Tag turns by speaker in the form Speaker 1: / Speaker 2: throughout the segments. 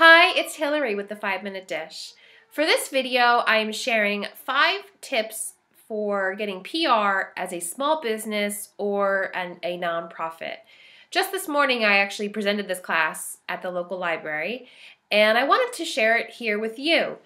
Speaker 1: Hi, it's Hillary with the 5-Minute Dish. For this video, I'm sharing 5 tips for getting PR as a small business or a nonprofit. Just this morning, I actually presented this class at the local library, and I wanted to share it here with you.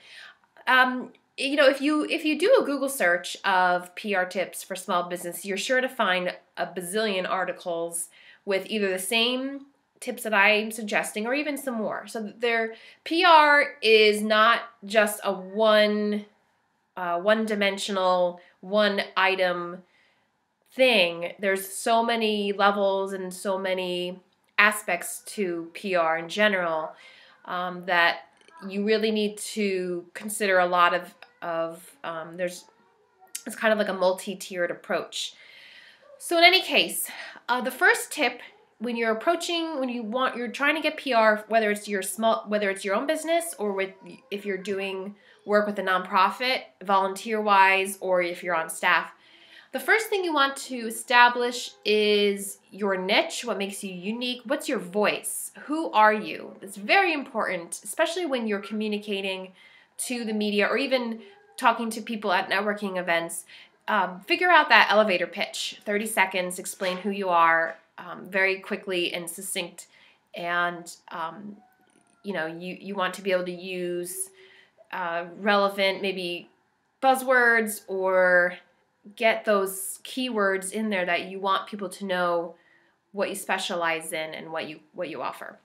Speaker 1: If you do a Google search of PR tips for small business, you're sure to find a bazillion articles with either the same tips that I'm suggesting or even some more. So their PR is not just a one-dimensional, one-item thing. There's so many levels and so many aspects to PR in general that you really need to consider a lot of it's kind of like a multi-tiered approach. So in any case, the first tip when you're trying to get PR, whether it's your own business or if you're doing work with a nonprofit, volunteer-wise, or if you're on staff, the first thing you want to establish is your niche, what makes you unique, what's your voice, who are you? It's very important, especially when you're communicating to the media or even talking to people at networking events. Figure out that elevator pitch, 30 seconds, explain who you are very quickly and succinct, and you want to be able to use relevant maybe buzzwords or get those keywords in there that you want people to know what you specialize in and what you offer.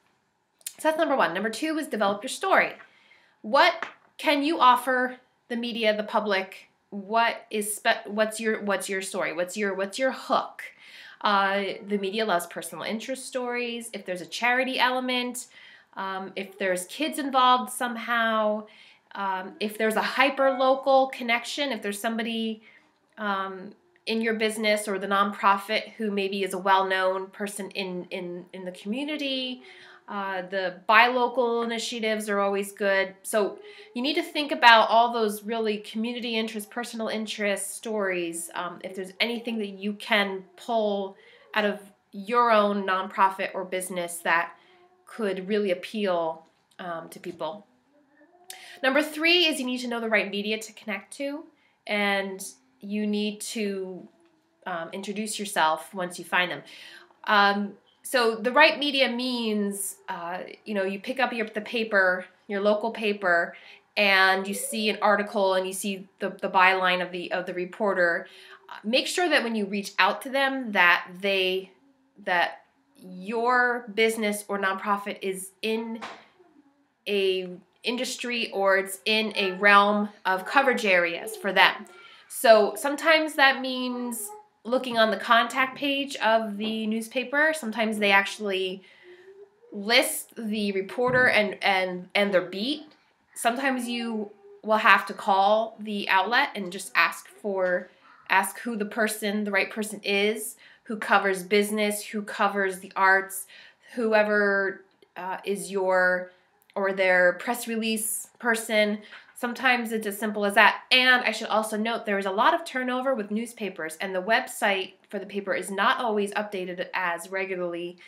Speaker 1: So that's number one. Number two is develop your story. What can you offer the media, the public? What's your story? What's your hook? The media loves personal interest stories. If there's a charity element, if there's kids involved somehow, if there's a hyper-local connection, if there's somebody in your business or the nonprofit who maybe is a well-known person in the community. The buy local initiatives are always good. So you need to think about all those really community interest, personal interest stories. If there's anything that you can pull out of your own nonprofit or business that could really appeal to people. Number three is you need to know the right media to connect to, and you need to introduce yourself once you find them. So the right media means, you pick up the paper, your local paper, and you see an article and you see the byline of the reporter. Make sure that when you reach out to them that your business or nonprofit is in a industry or it's in a realm of coverage areas for them. So sometimes that means looking on the contact page of the newspaper. Sometimes they actually list the reporter and their beat. Sometimes you will have to call the outlet and just ask who the right person is, who covers business, who covers the arts, whoever is their press release person. Sometimes it's as simple as that. And I should also note there is a lot of turnover with newspapers, and the website for the paper is not always updated as regularly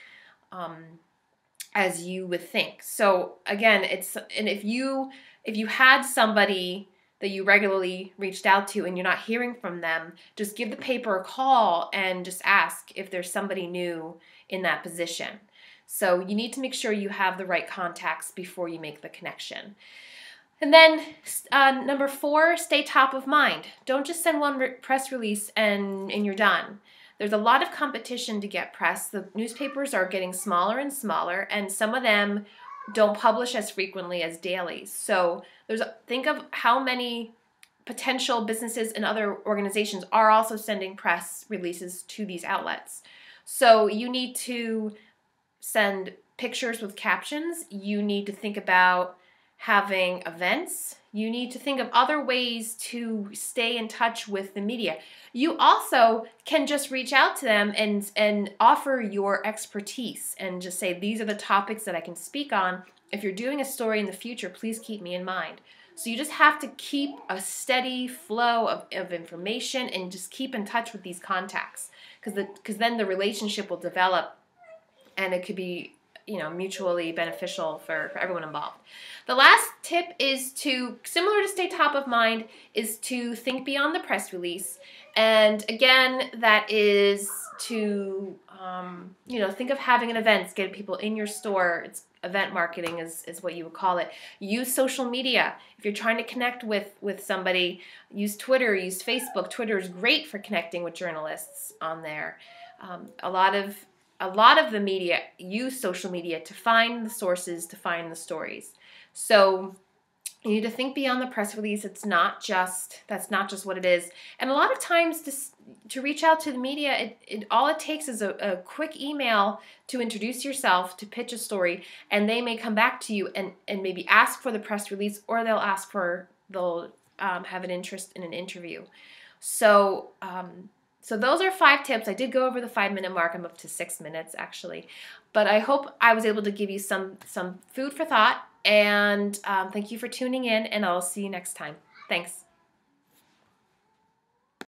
Speaker 1: as you would think. So again, if you had somebody that you regularly reached out to and you're not hearing from them, just give the paper a call and just ask if there's somebody new in that position. So you need to make sure you have the right contacts before you make the connection. And then number 4, stay top of mind. Don't just send one press release and you're done. There's a lot of competition to get press. The newspapers are getting smaller and smaller, and some of them don't publish as frequently as dailies. So think of how many potential businesses and other organizations are also sending press releases to these outlets. So you need to send pictures with captions. You need to think about having events. You need to think of other ways to stay in touch with the media. You also can just reach out to them and offer your expertise and just say, these are the topics that I can speak on. If you're doing a story in the future, please keep me in mind. So you just have to keep a steady flow of information and just keep in touch with these contacts, because then the relationship will develop and it could be mutually beneficial for everyone involved. The last tip is similar to stay top of mind, is to think beyond the press release. And again, that is to, think of having an event, get people in your store. It's event marketing is what you would call it. Use social media. If you're trying to connect with somebody, use Twitter, use Facebook. Twitter is great for connecting with journalists on there. A lot of the media use social media to find the sources, to find the stories. So you need to think beyond the press release. That's not just what it is. And a lot of times to reach out to the media, all it takes is a quick email to introduce yourself, to pitch a story, and they may come back to you and maybe ask for the press release, or they'll have an interest in an interview. So those are 5 tips. I did go over the 5-minute mark. I'm up to 6 minutes actually, but I hope I was able to give you some food for thought. And thank you for tuning in, and I'll see you next time. Thanks.